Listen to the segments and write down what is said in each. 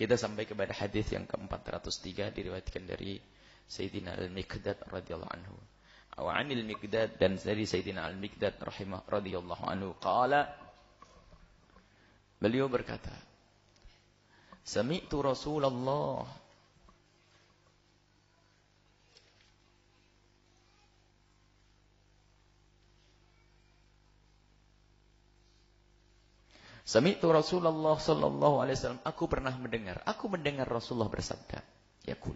Kita sampai kepada hadis yang ke-403 diriwayatkan dari Sayyidina Al-Miqdad radhiyallahu anhu. Wa 'anil Miqdad, dan dari Sayyidina Al-Miqdad radhiyallahu anhu qala, beliau berkata, sami'tu Rasulullah sallallahu alaihi wasallam, aku mendengar Rasulullah bersabda, yaqul.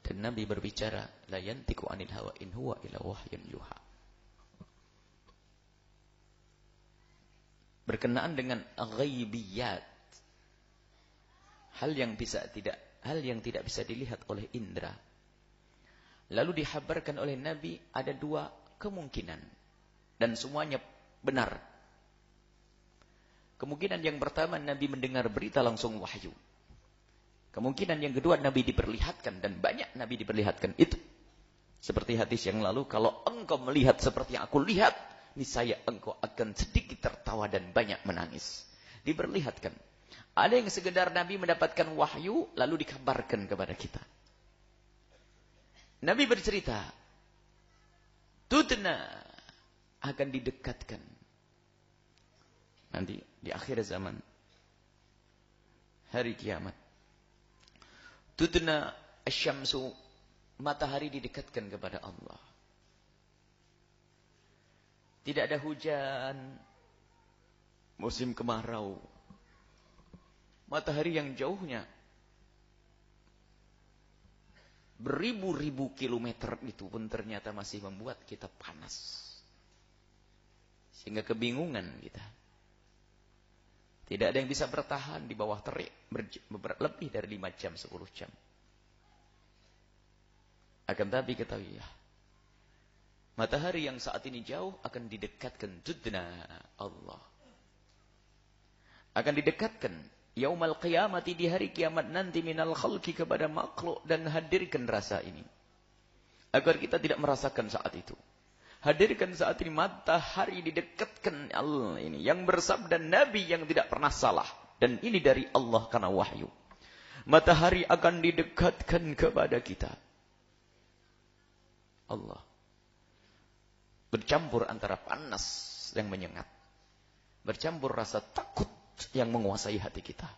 Dan Nabi berbicara, la yantiqu 'anil hawa in huwa illa wahyun yuha. Berkenaan dengan ghaibiyat, hal yang tidak bisa dilihat oleh indera. Lalu dihabarkan oleh Nabi ada dua kemungkinan, dan semuanya benar. Kemungkinan yang pertama, Nabi mendengar berita langsung wahyu. Kemungkinan yang kedua, Nabi diperlihatkan, dan banyak Nabi diperlihatkan itu. Seperti hadis yang lalu, kalau engkau melihat seperti yang aku lihat, niscaya engkau akan sedikit tertawa dan banyak menangis. Diperlihatkan. Ada yang sekedar Nabi mendapatkan wahyu, lalu dikabarkan kepada kita. Nabi bercerita, tudna, akan didekatkan. Nanti di akhir zaman, hari kiamat. Tudna asyamsu, matahari didekatkan kepada Allah. Tidak ada hujan, musim kemarau. Matahari yang jauhnya beribu-ribu kilometer itu pun ternyata masih membuat kita panas. Sehingga kebingungan kita. Tidak ada yang bisa bertahan di bawah terik lebih dari 5 jam, 10 jam. Akan tapi ketahui ya, matahari yang saat ini jauh akan didekatkan tudna Allah. Akan didekatkan yaumal qiyamati, di hari kiamat nanti, minal khalqi, kepada makhluk, dan hadirkan rasa ini. Agar kita tidak merasakan saat itu. Hadirkan saat ini matahari didekatkan Allah ini. Yang bersabda Nabi yang tidak pernah salah. Dan ini dari Allah karena wahyu. Matahari akan didekatkan kepada kita. Allah. Bercampur antara panas yang menyengat. Bercampur rasa takut yang menguasai hati kita.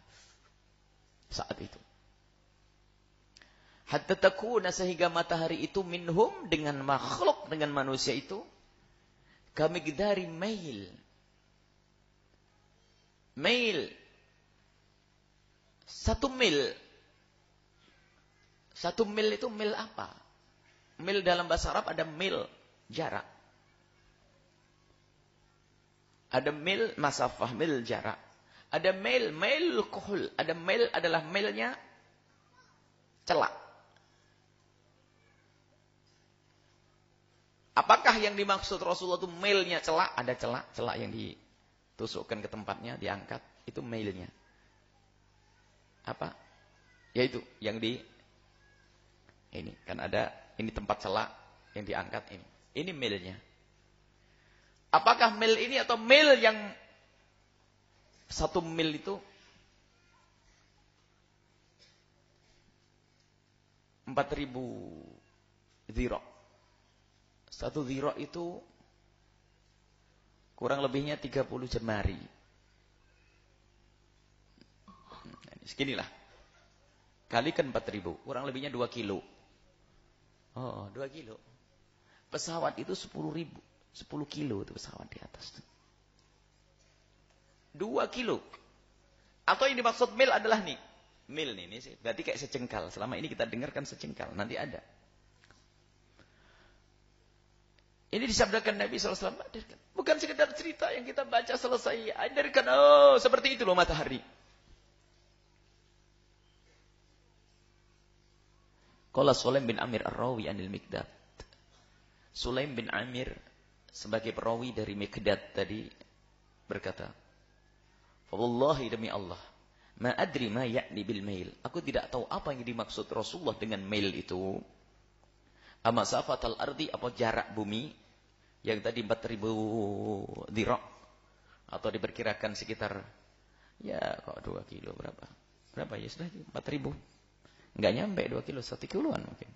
Saat itu. Hatta takuna, sehingga matahari itu minhum, dengan makhluk, dengan manusia itu, kamigdari mail. Mail. 1 mil. 1 mil itu mil apa? Mil dalam bahasa Arab ada mil, jarak. Ada mil, masafah, mil jarak. Ada mil, mil kuhul. Ada mil adalah milnya celak. Apakah yang dimaksud Rasulullah itu milnya celak? Ada celak yang ditusukkan ke tempatnya, diangkat. Itu milnya. Apa? Yaitu yang ini kan ada, ini tempat celak yang diangkat ini. Ini milnya. Apakah mil ini atau mil yang 1 mil itu 4.000 dhira'. 1 dhira' itu kurang lebihnya 30 jemari. Seginilah. Kalikan 4.000, kurang lebihnya 2 kilo. Oh, 2 kilo. Pesawat itu 10.000, 10 kilo itu pesawat di atas. 2 kilo. Atau yang dimaksud mil adalah nih. Mil nih, berarti kayak secengkal. Selama ini kita dengarkan secengkal, nanti ada. Ini disabdakan Nabi SAW. Bukan sekedar cerita yang kita baca selesai. Ajarkan, oh seperti itu loh matahari. Qala Sulaim bin Amir ar-Rawi anil Miqdad. Sulaim bin Amir sebagai perawi dari Miqdad tadi berkata, wallahi demi Allah, ma adri ma ya'ni bil mail. Aku tidak tahu apa yang dimaksud Rasulullah dengan mail itu. Ama safatal ardi, apa jarak bumi yang tadi 4.000 dhira', atau diperkirakan sekitar Ya kok 2 kilo berapa? Berapa ya sudah 4.000. Enggak nyampe 2 kilo, 1 kiloan mungkin.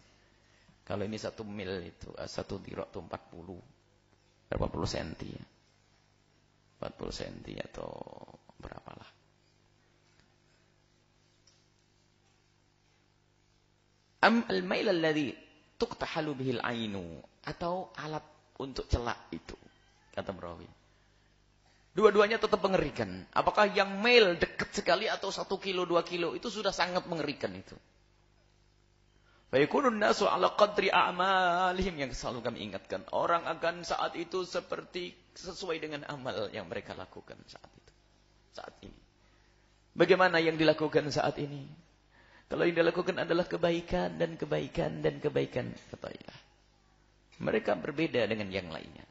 Kalau ini 1 mil itu, 1 dirok itu 40. Berapa puluh senti ya? 40 senti atau berapalah. Al-mail alladhi tuqtahalu bihil ainu, atau alat untuk celak itu, kata perawi. Dua-duanya tetap mengerikan. Apakah yang mail dekat sekali atau 1 kilo, 2 kilo, itu sudah sangat mengerikan itu. Fayakunun nasu ala qadri a'malihim, yang selalu kami ingatkan. Orang akan saat itu seperti sesuai dengan amal yang mereka lakukan saat itu. Saat ini. Bagaimana yang dilakukan saat ini? Kalau yang dilakukan adalah kebaikan dan kebaikan dan kebaikan, ketahuilah, mereka berbeda dengan yang lainnya.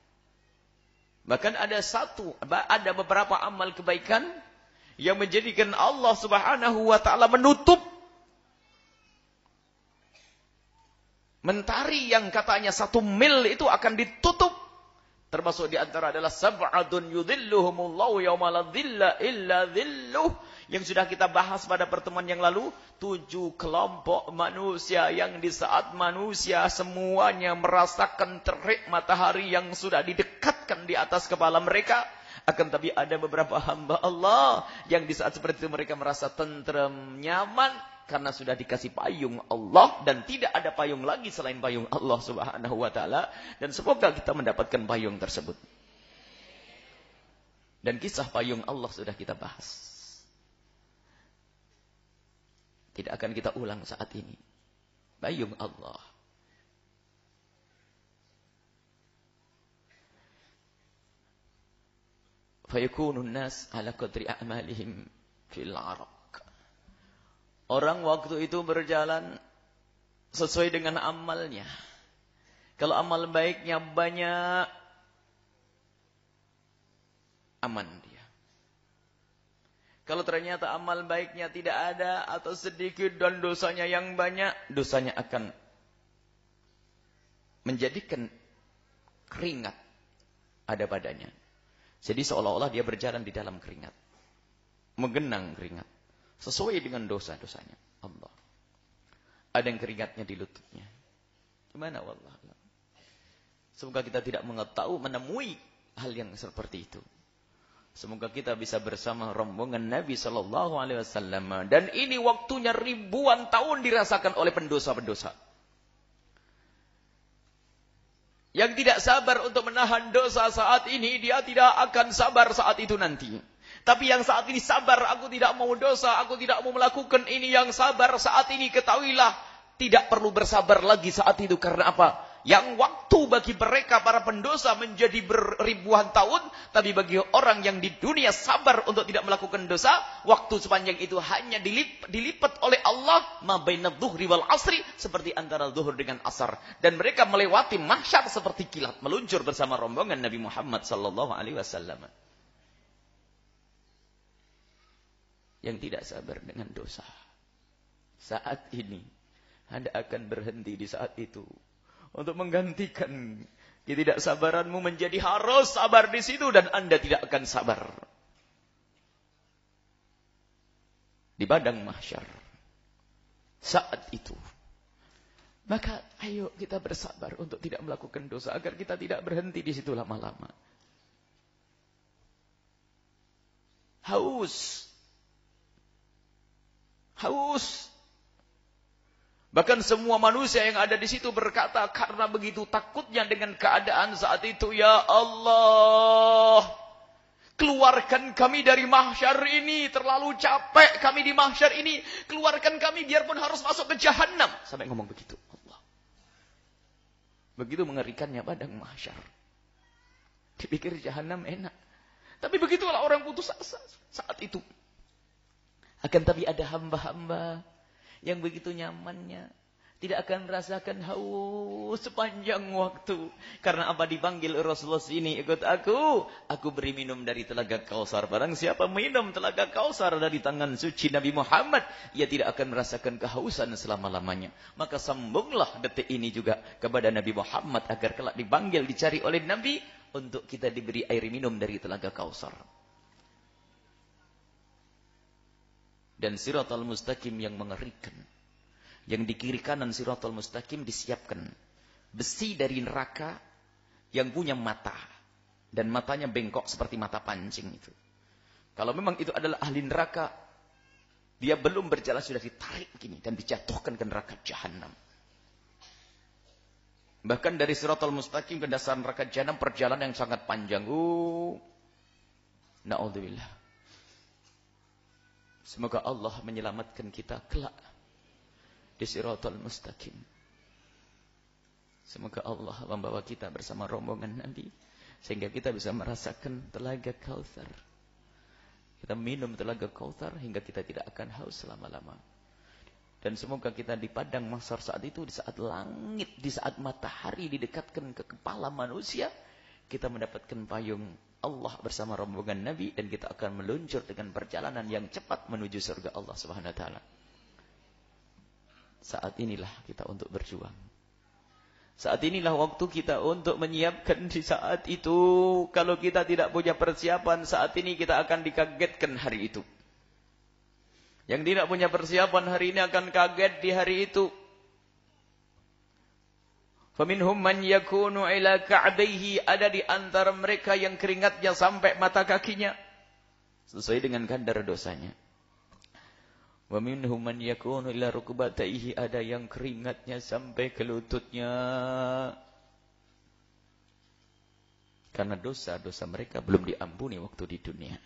Bahkan ada beberapa amal kebaikan yang menjadikan Allah Subhanahu wa taala menutup mentari yang katanya 1 mil itu akan ditutup. Termasuk di antara adalah sab'atun yudhilluhumullahu yauma la dhilla illa dhilluh, yang sudah kita bahas pada pertemuan yang lalu. 7 kelompok manusia yang di saat manusia semuanya merasakan terik matahari yang sudah didekatkan di atas kepala mereka, akan tapi ada beberapa hamba Allah yang di saat seperti itu mereka merasa tenteram, nyaman, karena sudah dikasih payung Allah dan tidak ada payung lagi selain payung Allah Subhanahu wa taala, dan semoga kita mendapatkan payung tersebut. Dan kisah payung Allah sudah kita bahas. Tidak akan kita ulang saat ini. Payung Allah. Fayakunun nas ala qadri a'malihim fil araq. Orang waktu itu berjalan sesuai dengan amalnya. Kalau amal baiknya banyak, aman dia. Kalau ternyata amal baiknya tidak ada atau sedikit dan dosanya yang banyak, dosanya akan menjadikan keringat ada padanya. Jadi seolah-olah dia berjalan di dalam keringat. Menggenang keringat. Sesuai dengan dosa-dosanya. Allah. Ada yang keringatnya di lututnya. Gimana wallah. Semoga kita tidak menemui hal yang seperti itu. Semoga kita bisa bersama rombongan Nabi Sallallahu Alaihi Wasallam. Dan ini waktunya ribuan tahun dirasakan oleh pendosa-pendosa. Yang tidak sabar untuk menahan dosa saat ini, dia tidak akan sabar saat itu nanti. Tapi yang saat ini sabar, aku tidak mau dosa, aku tidak mau melakukan ini, yang sabar saat ini, ketahuilah, tidak perlu bersabar lagi saat itu. Karena apa? Yang waktu bagi mereka para pendosa menjadi beribuan tahun, tapi bagi orang yang di dunia sabar untuk tidak melakukan dosa, waktu sepanjang itu hanya dilipat oleh Allah ma bainadh dhuhri wal asri, seperti antara zuhur dengan asar, dan mereka melewati mahsyar seperti kilat meluncur bersama rombongan Nabi Muhammad sallallahu alaihi wasallam. Yang tidak sabar dengan dosa, saat ini Anda akan berhenti di saat itu untuk menggantikan ketidaksabaranmu menjadi harus sabar di situ, dan Anda tidak akan sabar di padang mahsyar saat itu. Maka ayo kita bersabar untuk tidak melakukan dosa agar kita tidak berhenti di situ lama-lama. Haus. Bahkan semua manusia yang ada di situ berkata karena begitu takutnya dengan keadaan saat itu, ya Allah, keluarkan kami dari mahsyar ini, terlalu capek kami di mahsyar ini, keluarkan kami biarpun harus masuk ke jahanam. Sampai ngomong begitu. Allah. Begitu mengerikannya padang mahsyar. Dipikir jahanam enak. Tapi begitulah orang putus asa saat itu. Akan tapi ada hamba-hamba yang begitu nyamannya, tidak akan merasakan haus sepanjang waktu. Karena apa? Dipanggil Rasulullah sini, ikut aku beri minum dari telaga Kausar. Barang siapa minum telaga Kausar dari tangan suci Nabi Muhammad, ia tidak akan merasakan kehausan selama-lamanya. Maka sambunglah detik ini juga kepada Nabi Muhammad agar kelak dipanggil, dicari oleh Nabi untuk kita diberi air minum dari telaga Kausar. Dan siratal mustaqim yang mengerikan. Yang di kiri kanan siratal mustaqim disiapkan besi dari neraka yang punya mata. Dan matanya bengkok seperti mata pancing itu. Kalau memang itu adalah ahli neraka, dia belum berjalan sudah ditarik gini dan dijatuhkan ke neraka jahanam. Bahkan dari siratal mustaqim ke dasar neraka jahanam perjalanan yang sangat panjang. Na'udzubillah. Semoga Allah menyelamatkan kita kelak di siratal mustaqim. Semoga Allah membawa kita bersama rombongan Nabi sehingga kita bisa merasakan telaga Kautsar. Kita minum telaga Kautsar hingga kita tidak akan haus selama-lama. Dan semoga kita di padang mahsyar saat itu, di saat langit, di saat matahari didekatkan ke kepala manusia, kita mendapatkan payung Allah bersama rombongan Nabi dan kita akan meluncur dengan perjalanan yang cepat menuju surga Allah Subhanahu wa taala. Saat inilah kita untuk berjuang. Saat inilah waktu kita untuk menyiapkan di saat itu. Kalau kita tidak punya persiapan saat ini, kita akan dikagetkan hari itu. Yang tidak punya persiapan hari ini akan kaget di hari itu. Faminhum man yakunu ila ka'baihi, ada di antara mereka yang keringatnya sampai mata kakinya sesuai dengan kadar dosanya. Wa minhum man yakunu ila rukbatayhi, ada yang keringatnya sampai ke lututnya. Karena dosa-dosa mereka belum diampuni waktu di dunia.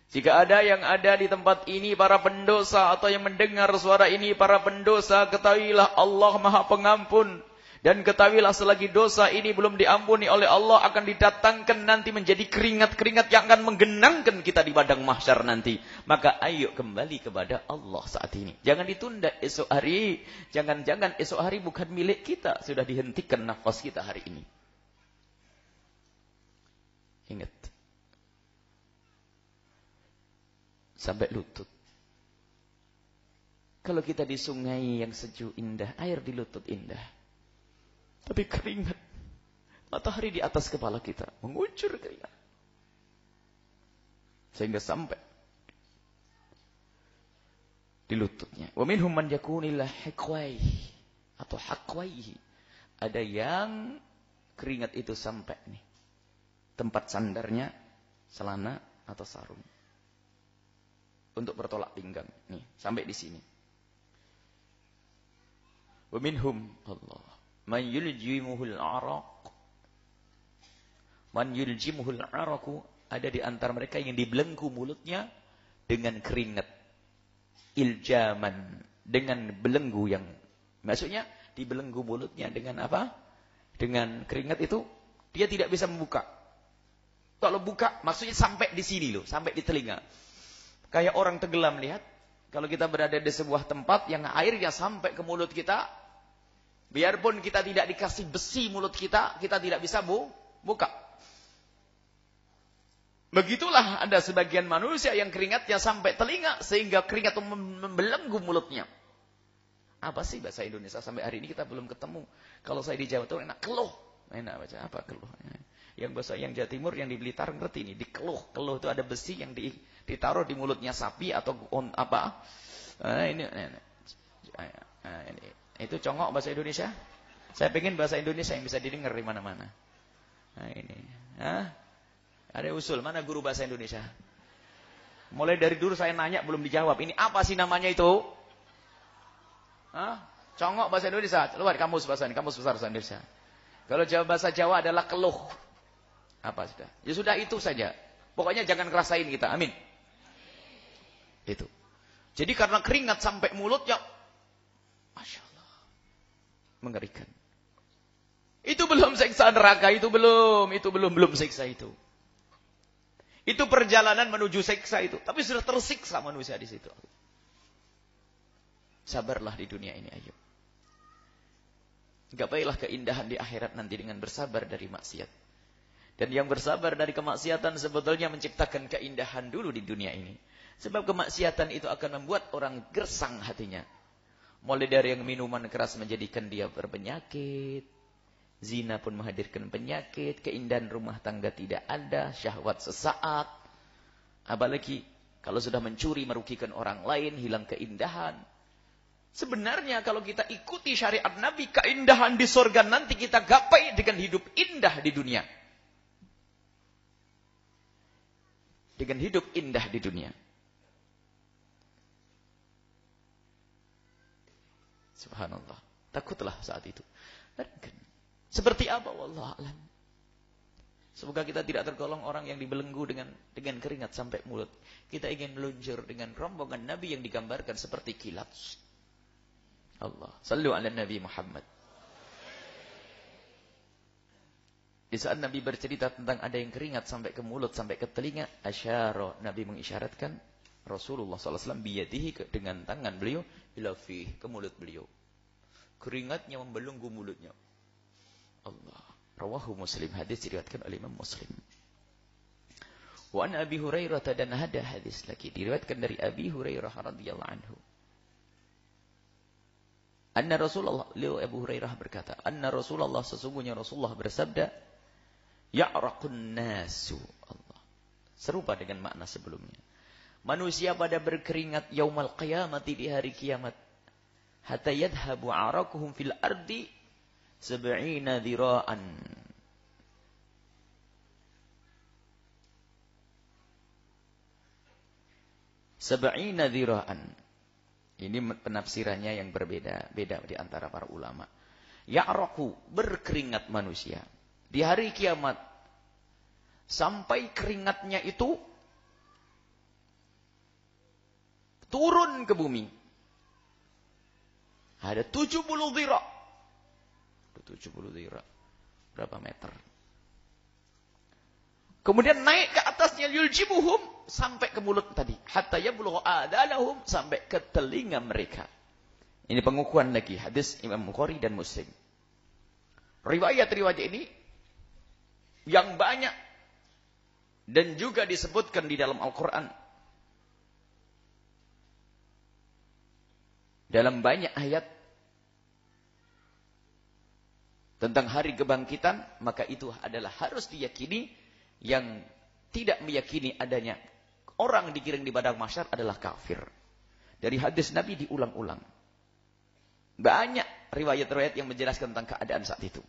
Jika ada yang ada di tempat ini para pendosa atau yang mendengar suara ini para pendosa, ketahuilah Allah Maha Pengampun. Dan ketahuilah selagi dosa ini belum diampuni oleh Allah, akan didatangkan nanti menjadi keringat-keringat yang akan menggenangkan kita di padang mahsyar nanti. Maka ayo kembali kepada Allah saat ini. Jangan ditunda esok hari. Jangan-jangan esok hari bukan milik kita. Sudah dihentikan nafas kita hari ini. Ingat. Sampai lutut. Kalau kita di sungai yang sejuk indah, air di lutut indah. Tapi keringat. Matahari di atas kepala kita. Mengucur keringat. Sehingga sampai di lututnya. Wa minhum man yakunillah hiqwaihi atau haqwaihi. Ada yang keringat itu sampai nih. Tempat sandarnya celana atau sarung. Untuk bertolak pinggang. Nih, sampai di sini. Wa minhum Allah man yuljimuhul araq. Man yuljimuhul araqu, ada di antara mereka yang dibelenggu mulutnya dengan keringat. Iljaman, dengan belenggu yang maksudnya dibelenggu mulutnya dengan apa? Dengan keringat itu dia tidak bisa membuka. Kalau buka maksudnya sampai di sini loh, sampai di telinga. Kayak orang tenggelam, lihat. Kalau kita berada di sebuah tempat yang airnya sampai ke mulut kita, biarpun kita tidak dikasih besi mulut kita, kita tidak bisa buka. Begitulah ada sebagian manusia yang keringatnya sampai telinga, sehingga keringat itu membelenggu mulutnya. Apa sih bahasa Indonesia? Sampai hari ini kita belum ketemu. Kalau saya di Jawa itu enak keluh. Enak baca apa keluh? Yang bahasa yang Jawa Timur, yang di Blitar ngerti ini, dikeluh. Keluh itu ada besi yang ditaruh di mulutnya sapi atau apa. Ini. Itu congok bahasa Indonesia. Saya pengen bahasa Indonesia yang bisa didengar di mana-mana. Nah ini. Ada usul, mana guru bahasa Indonesia? Mulai dari dulu saya nanya belum dijawab. Ini apa sih namanya itu? Congok bahasa Indonesia. Luar kamus besar bahasa Indonesia. Kalau bahasa Jawa adalah keluh. Apa sudah? Ya sudah itu saja. Pokoknya jangan ngerasain kita. Amin. Itu. Jadi karena keringat sampai mulutnya, Masya Allah, mengerikan. Itu belum siksa neraka, itu belum siksa itu. Itu perjalanan menuju siksa itu. Tapi sudah tersiksa manusia di situ. Sabarlah di dunia ini, ayo. Gapailah keindahan di akhirat nanti dengan bersabar dari maksiat. Dan yang bersabar dari kemaksiatan sebetulnya menciptakan keindahan dulu di dunia ini. Sebab kemaksiatan itu akan membuat orang gersang hatinya. Mulai dari yang minuman keras menjadikan dia berpenyakit. Zina pun menghadirkan penyakit. Keindahan rumah tangga tidak ada. Syahwat sesaat. Apalagi Kalau sudah mencuri, merugikan orang lain, hilang keindahan. Sebenarnya kalau kita ikuti syariat Nabi, keindahan di surga nanti kita gapai dengan hidup indah di dunia. Dengan hidup indah di dunia. Subhanallah. Takutlah saat itu. Seperti apa? Wallahu a'lam. Semoga kita tidak tergolong orang yang dibelenggu dengan keringat sampai mulut. Kita ingin meluncur dengan rombongan Nabi yang digambarkan seperti kilat. Allah. Sallu ala Nabi Muhammad. Di saat Nabi bercerita tentang ada yang keringat sampai ke mulut, sampai ke telinga, asyara, Nabi mengisyaratkan Rasulullah SAW biyadihi dengan tangan beliau, ila fih, ke mulut beliau. Keringatnya membelenggu mulutnya. Allah. Rawahu Muslim, hadis diriwayatkan oleh Imam Muslim. Wa an Abi Hurairah, dan ada hadis lagi diriwayatkan dari Abi Hurairah radhiyallahu anhu. Anna Rasulullah, Abu Hurairah berkata, anna Rasulullah, sesungguhnya Rasulullah bersabda, ya'raqun nasu. Allah. Serupa dengan makna sebelumnya. Manusia pada berkeringat yaumal qiyamati, di hari kiamat. Hatta yadhabu arakuhum fil ardi sab'ina dhira'an. Sab'ina dhira'an. Ini penafsirannya yang berbeda-beda di antara para ulama. Ya'raku, berkeringat manusia di hari kiamat sampai keringatnya itu turun ke bumi. Ada 70 dhira'. 70 dhira'. Berapa meter? Kemudian naik ke atasnya, yuljibuhum, sampai ke mulut tadi. Hatta yablugha adalahum, sampai ke telinga mereka. Ini pengukuhan lagi hadis Imam Bukhari dan Muslim. Riwayat-riwayat ini yang banyak dan juga disebutkan di dalam Al-Quran. Dalam banyak ayat tentang hari kebangkitan, maka itu adalah harus diyakini. Yang tidak meyakini adanya orang digiring di padang mahsyar adalah kafir. Dari hadis Nabi diulang-ulang. Banyak riwayat-riwayat yang menjelaskan tentang keadaan saat itu.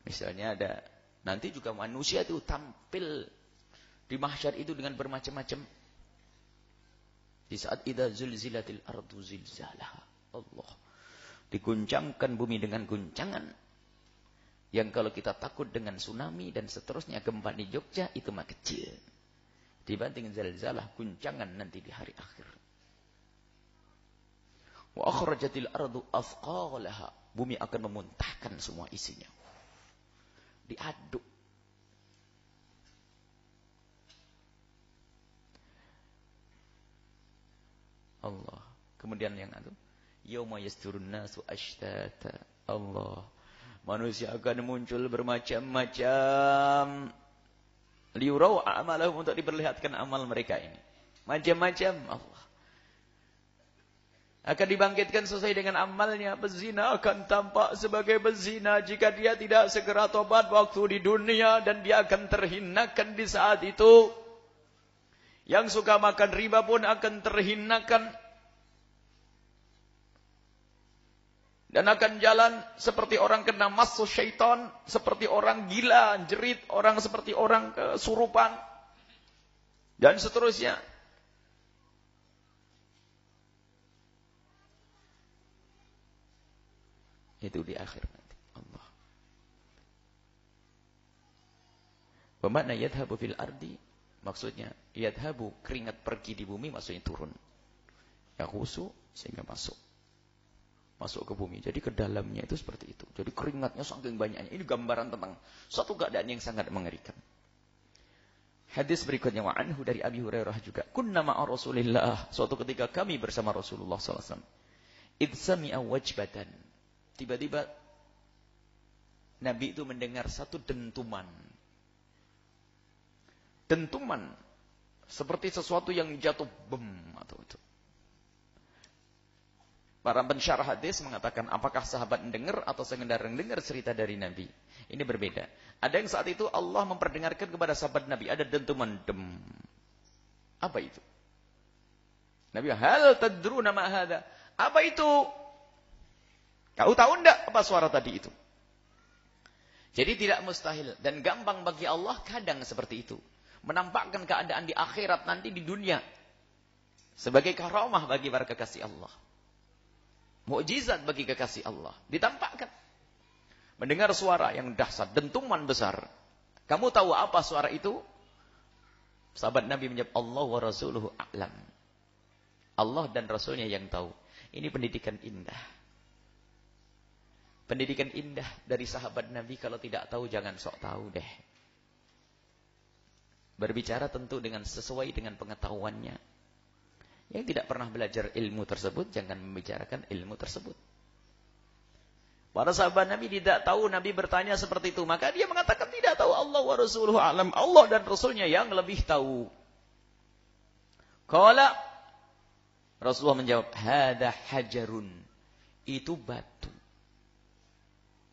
Misalnya ada, nanti juga manusia itu tampil di mahsyar itu dengan bermacam-macam. Di saat idza zulzilatil ardu zilzalaha. Allah. Diguncangkan bumi dengan guncangan. Yang kalau kita takut dengan tsunami dan seterusnya, gempa di Jogja, itu mah kecil. Dibanding zalzalah, guncangan nanti di hari akhir. Wa akhrajatil ardu athqalaha. Bumi akan memuntahkan semua isinya. Diaduk. Allah. Kemudian yang itu, yauma yasturun nasu ashtata. Allah. Manusia akan muncul bermacam-macam. Liurau amalahum, untuk diperlihatkan amal mereka ini. Macam-macam. Allah. Akan dibangkitkan sesuai dengan amalnya. Pezina akan tampak sebagai pezina jika dia tidak segera tobat waktu di dunia. Dan dia akan terhinakan di saat itu. Yang suka makan riba pun akan terhinakan. Dan akan jalan seperti orang kena masu syaitan. Seperti orang gila, jerit. Orang seperti orang kesurupan. Dan seterusnya. Itu di akhir nanti. Allah. Bermakna yadhabu fil ardi. Maksudnya yadhabu, keringat pergi di bumi, maksudnya turun. Yahusu, sehingga masuk ke bumi. Jadi ke dalamnya itu seperti itu. Jadi keringatnya saking banyaknya. Ini gambaran tentang suatu keadaan yang sangat mengerikan. Hadis berikutnya, wa anhu, dari Abi Hurairah juga. Kunna ma'a Rasulillah. Suatu ketika kami bersama Rasulullah SAW. Idh sami'a wajbatan. Tiba-tiba Nabi itu mendengar satu dentuman. Dentuman. Seperti sesuatu yang jatuh bem atau itu. Para pensyarah hadis mengatakan, apakah sahabat mendengar atau sekedar mendengar cerita dari Nabi? Ini berbeda. Ada yang saat itu Allah memperdengarkan kepada sahabat Nabi, ada dentuman dem. Apa itu? Nabi, hal tadruna ma hadza? Apa itu? Kau tahu enggak apa suara tadi itu? Jadi tidak mustahil dan gampang bagi Allah kadang seperti itu. Menampakkan keadaan di akhirat nanti di dunia. Sebagai karamah bagi para kekasih Allah. Mukjizat bagi kekasih Allah. Ditampakkan. Mendengar suara yang dahsyat, dentuman besar. Kamu tahu apa suara itu? Sahabat Nabi menjawab, Allah wa rasuluhu a'lam. Allah dan Rasulnya yang tahu. Ini pendidikan indah. Pendidikan indah dari sahabat Nabi. Kalau tidak tahu, jangan sok tahu deh. Berbicara tentu dengan sesuai dengan pengetahuannya. Yang tidak pernah belajar ilmu tersebut, jangan membicarakan ilmu tersebut. Para sahabat Nabi tidak tahu, Nabi bertanya seperti itu. Maka dia mengatakan tidak tahu, Allah wa rasuluhu a'lam. Allah dan Rasulnya yang lebih tahu. Qala, Rasulullah menjawab, hada hajarun. Itu batu.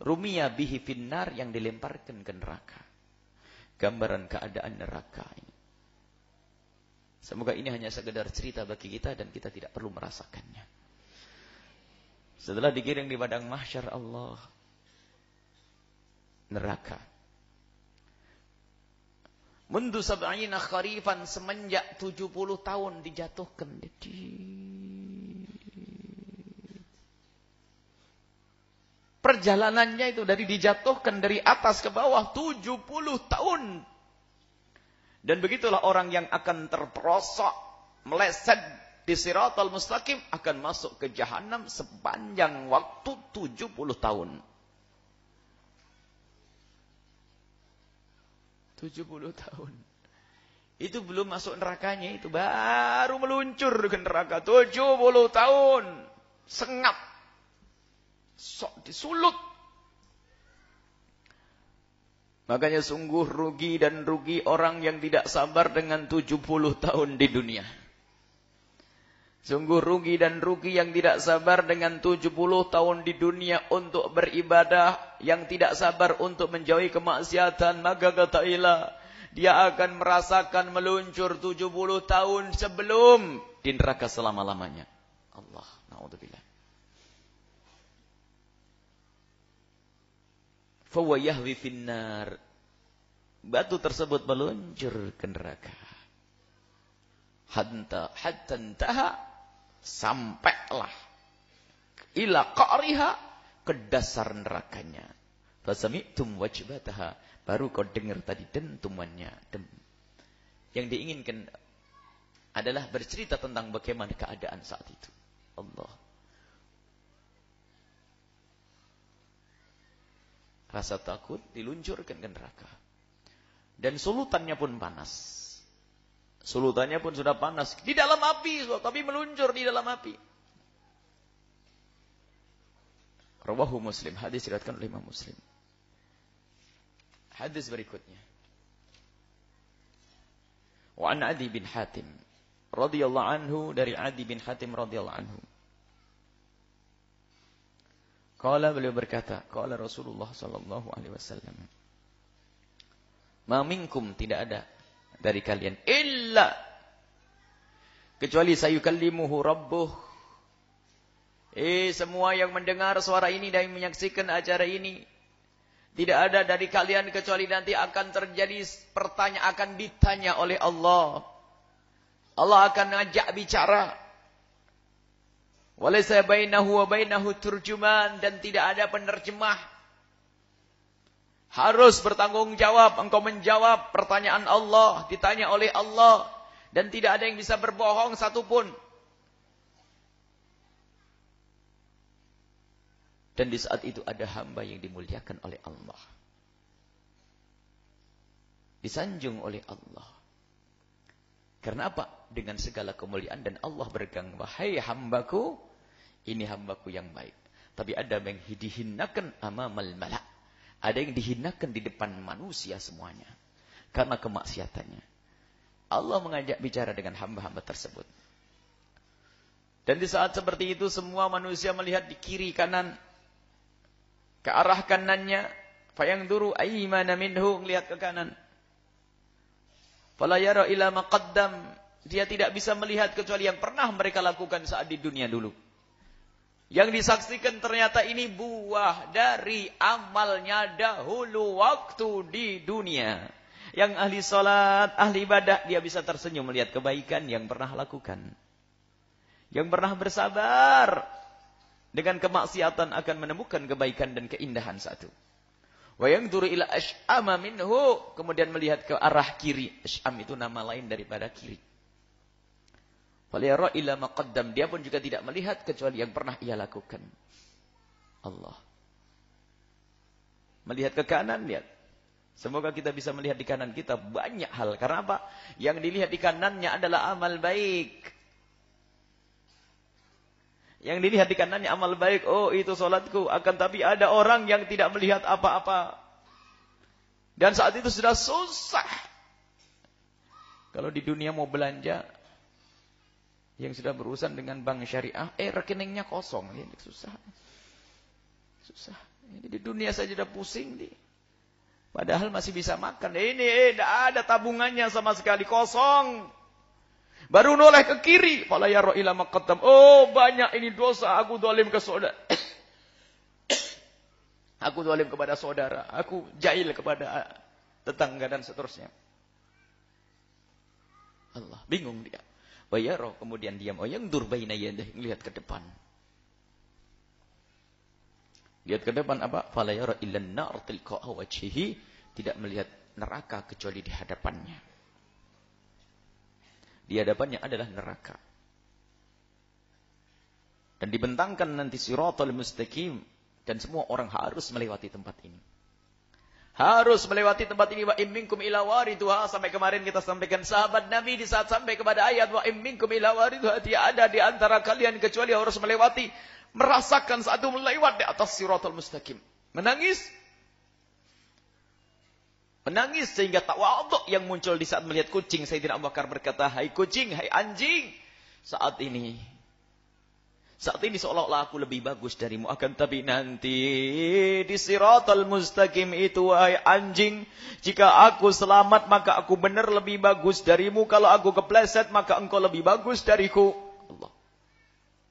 Rumiya bihi finnar, yang dilemparkan ke neraka. Gambaran keadaan neraka ini. Semoga ini hanya sekedar cerita bagi kita dan kita tidak perlu merasakannya. Setelah digiring di padang mahsyar Allah, neraka. Mundu sab'ina kharifan, semenjak 70 tahun dijatuhkan. Perjalanannya itu dari dijatuhkan dari atas ke bawah 70 tahun. Dan begitulah orang yang akan terperosok, meleset di Siratal Mustaqim, akan masuk ke Jahannam sepanjang waktu 70 tahun. 70 tahun. Itu belum masuk nerakanya, itu baru meluncur ke neraka. 70 tahun. Sengat. Sok disulut. Makanya sungguh rugi dan rugi orang yang tidak sabar dengan 70 tahun di dunia. Sungguh rugi dan rugi yang tidak sabar dengan 70 tahun di dunia untuk beribadah, yang tidak sabar untuk menjauhi kemaksiatan. Maka kata ilah, dia akan merasakan meluncur 70 tahun sebelum di neraka selama-lamanya. Allah, na'udzubillah. Fawa yahwi finnar. Batu tersebut meluncur ke neraka. Hatta intaha, sampailah ila qa'riha, ke dasar nerakanya. Fasami'tum wajbataha, baru kau dengar tadi dentumannya. Yang diinginkan adalah bercerita tentang bagaimana keadaan saat itu. Allah. Rasa takut diluncurkan ke neraka. Dan sulutannya pun panas. Sulutannya pun sudah panas. Di dalam api, tapi meluncur di dalam api. Rawahu Muslim. Hadis diriwayatkan oleh Imam Muslim. Hadis berikutnya. Wa an Adi bin Hatim radhiyallahu anhu, dari Adi bin Hatim radhiyallahu anhu. Qala, beliau berkata, qala Rasulullah sallallahu alaihi wasallam, ma minkum, tidak ada dari kalian illa kecuali sayukallimuhu rabbuh. Semua yang mendengar suara ini dan menyaksikan acara ini, tidak ada dari kalian kecuali nanti akan terjadi pertanyaan, akan ditanya oleh Allah. Allah akan ngajak bicara. Walaysa bainahu wa bainahu turjuman, dan tidak ada penerjemah. Harus bertanggung jawab, engkau menjawab pertanyaan Allah, ditanya oleh Allah, dan tidak ada yang bisa berbohong satupun. Dan di saat itu ada hamba yang dimuliakan oleh Allah, disanjung oleh Allah. Karena apa? Dengan segala kemuliaan, dan Allah bergang, wahai hambaku, ini hambaku yang baik. Tapi ada yang dihinakan amamal malak. Ada yang dihinakan di depan manusia semuanya. Karena kemaksiatannya. Allah mengajak bicara dengan hamba-hamba tersebut. Dan di saat seperti itu semua manusia melihat di kiri kanan, ke arah kanannya, fayangduru aymana minhu, lihat ke kanan. Fala yara ila ma qaddam, dia tidak bisa melihat kecuali yang pernah mereka lakukan saat di dunia dulu. Yang disaksikan ternyata ini buah dari amalnya dahulu waktu di dunia. Yang ahli salat, ahli ibadah, dia bisa tersenyum melihat kebaikan yang pernah lakukan. Yang pernah bersabar dengan kemaksiatan akan menemukan kebaikan dan keindahan satu. Wa yangduru ila ash'ama minhu, kemudian melihat ke arah kiri. Ash'am itu nama lain daripada kiri. Faliyara ila maqaddam, dia pun juga tidak melihat kecuali yang pernah ia lakukan. Allah. Melihat ke kanan, lihat. Semoga kita bisa melihat di kanan kita banyak hal. Karena apa? Yang dilihat di kanannya adalah amal baik. Yang dilihat di kanannya amal baik. Oh, itu solatku. Akan tapi ada orang yang tidak melihat apa-apa. Dan saat itu sudah susah. Kalau di dunia mau belanja, yang sudah berurusan dengan bank syariah, rekeningnya kosong. Susah. Susah. Ini di dunia saja sudah pusing. Padahal masih bisa makan. Ini tidak ada tabungannya sama sekali, kosong. Baru noleh ke kiri. Fala yara ila maqaddam. Oh, banyak ini dosa. Aku zalim ke saudara. Aku zalim kepada saudara. Aku jahil kepada tetangga dan seterusnya. Allah, bingung dia. Wa yara, kemudian diam. Yang durbaina yadayhi, lihat ke depan. Lihat ke depan apa? Fala yara illa an-nar tilqa'a wajhihi, tidak melihat neraka kecuali di hadapannya. Di hadapannya adalah neraka. Dan dibentangkan nanti siratal mustaqim, dan semua orang harus melewati tempat ini. Harus melewati tempat ini. Wa in minkum ila waridha, sampai kemarin kita sampaikan sahabat Nabi di saat sampai kepada ayat wa in minkum ila waridha, tidak ada di antara kalian kecuali harus melewati, merasakan satu melewat di atas siratal mustaqim. Menangis. Menangis sehingga tawadhu yang muncul di saat melihat kucing. Sayyidina Abu Bakar berkata, "Hai kucing, hai anjing, saat ini seolah-olah aku lebih bagus darimu. Akan tapi nanti di siratal mustaqim itu, wahai anjing, jika aku selamat maka aku benar lebih bagus darimu. Kalau aku kepleset maka engkau lebih bagus dariku." Allah.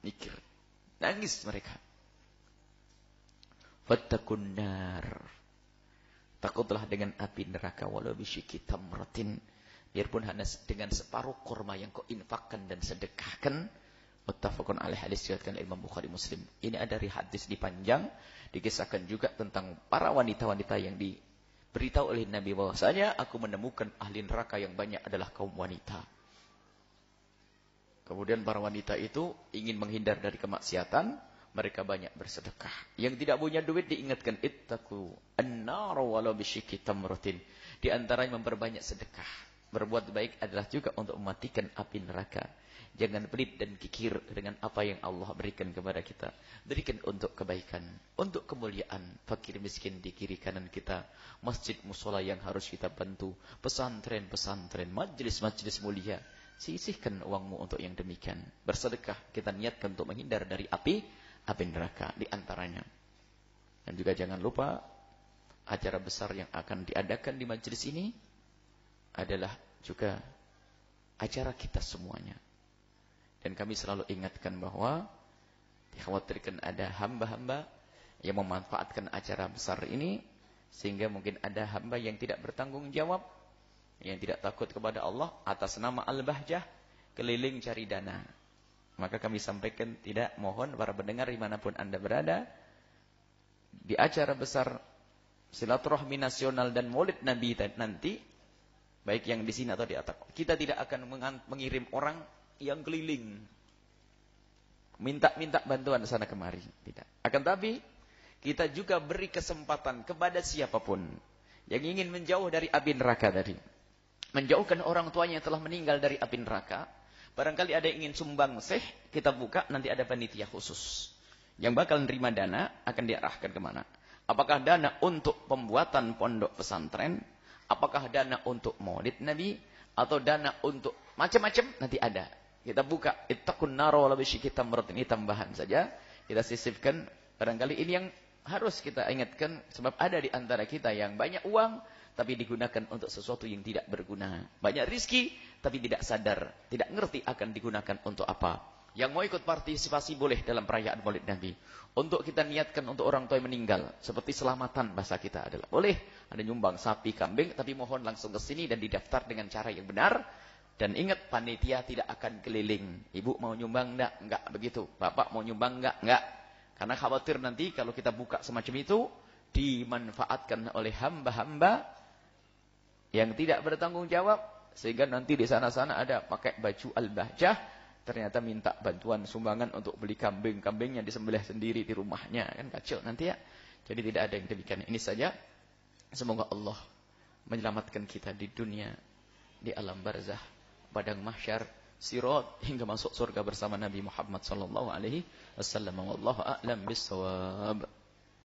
Mikir. Nangis mereka. Fattakun nar. Takutlah dengan api neraka walau bisyiki tamratin. Biarpun hanya dengan separuh kurma yang kau infakkan dan sedekahkan. Muttafaqun alaih, hadis diriwayatkan Imam Bukhari Muslim. Ini ada dari hadis dipanjang, dikisahkan juga tentang para wanita-wanita yang diberitahu oleh Nabi bahwasanya aku menemukan ahli neraka yang banyak adalah kaum wanita. Kemudian para wanita itu ingin menghindar dari kemaksiatan, mereka banyak bersedekah. Yang tidak punya duit diingatkan, ittaqu an-nar walau bisyikki tamratin. Di antaranya memperbanyak sedekah. Berbuat baik adalah juga untuk mematikan api neraka. Jangan pelit dan kikir dengan apa yang Allah berikan kepada kita. Berikan untuk kebaikan, untuk kemuliaan. Fakir miskin di kiri kanan kita. Masjid musola yang harus kita bantu. Pesantren-pesantren, majlis-majlis mulia. Sisihkan uangmu untuk yang demikian. Bersedekah, kita niatkan untuk menghindar dari api neraka di antaranya. Dan juga jangan lupa acara besar yang akan diadakan di majlis ini adalah juga acara kita semuanya. Dan kami selalu ingatkan bahwa dikhawatirkan ada hamba-hamba yang memanfaatkan acara besar ini, sehingga mungkin ada hamba yang tidak bertanggung jawab, yang tidak takut kepada Allah, atas nama Al-Bahjah keliling cari dana. Maka kami sampaikan, tidak, mohon para pendengar dimanapun Anda berada, di acara besar silaturahmi nasional dan maulid Nabi nanti, baik yang di sini atau di atas, kita tidak akan mengirim orang yang keliling minta bantuan sana kemari, tidak. Akan tapi kita juga beri kesempatan kepada siapapun yang ingin menjauh dari api neraka tadi, menjauhkan orang tuanya yang telah meninggal dari api neraka. Barangkali ada yang ingin sumbang kita buka, nanti ada panitia khusus yang bakal nerima dana, akan diarahkan kemana. Apakah dana untuk pembuatan pondok pesantren, apakah dana untuk maulid Nabi, atau dana untuk macam-macam, nanti ada. Kita buka, ittaqun nar walau bisyikki tamrat, ini tambahan saja. Kita sisipkan, barangkali ini yang harus kita ingatkan, sebab ada di antara kita yang banyak uang, tapi digunakan untuk sesuatu yang tidak berguna. Banyak rizki, tapi tidak sadar, tidak ngerti akan digunakan untuk apa. Yang mau ikut partisipasi boleh dalam perayaan Maulid Nabi. Untuk kita niatkan untuk orang tua yang meninggal, seperti selamatan bahasa kita adalah. Boleh, ada nyumbang sapi, kambing, tapi mohon langsung ke sini dan didaftar dengan cara yang benar. Dan ingat, panitia tidak akan keliling. Ibu mau nyumbang enggak? Enggak begitu. Bapak mau nyumbang enggak? Enggak. Karena khawatir nanti kalau kita buka semacam itu, dimanfaatkan oleh hamba-hamba yang tidak bertanggung jawab. Sehingga nanti di sana-sana ada pakai baju al-bahjah, ternyata minta bantuan sumbangan untuk beli kambing-kambing yang disembelih sendiri di rumahnya. Kan kacau nanti ya. Jadi tidak ada yang demikian. Ini saja. Semoga Allah menyelamatkan kita di dunia, di alam barzah, padang mahsyar, sirat, hingga masuk surga bersama Nabi Muhammad sallallahu alaihi wasallam. Wallahu a'lam bissawab.